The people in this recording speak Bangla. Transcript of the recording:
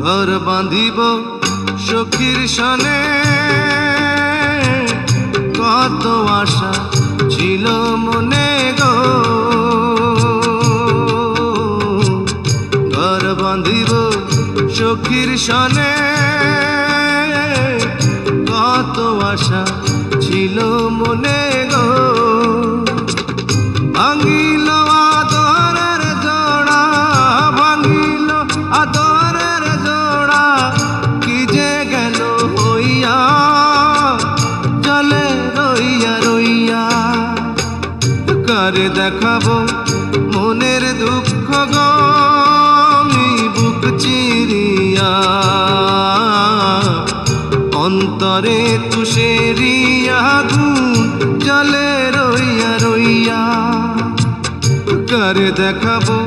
ঘর বাঁধিব সখীর সনে, কত আশা ছিল মনে গো। ঘর বাঁধিব সখীর সনে, কত আশা ছিল মনে গো। ভাঙিল আদরের জোড়া, ভাঙিল আদরের জোড়া, কি যে গেল হইয়া জলে রইয়া রইয়া। কারে দেখাবো মনের দুঃখ গো আমি বুক চিরিয়া, অন্তরে তুষেরিয়া আগুন জলে রইয়া রইয়া। কারে দেখাবো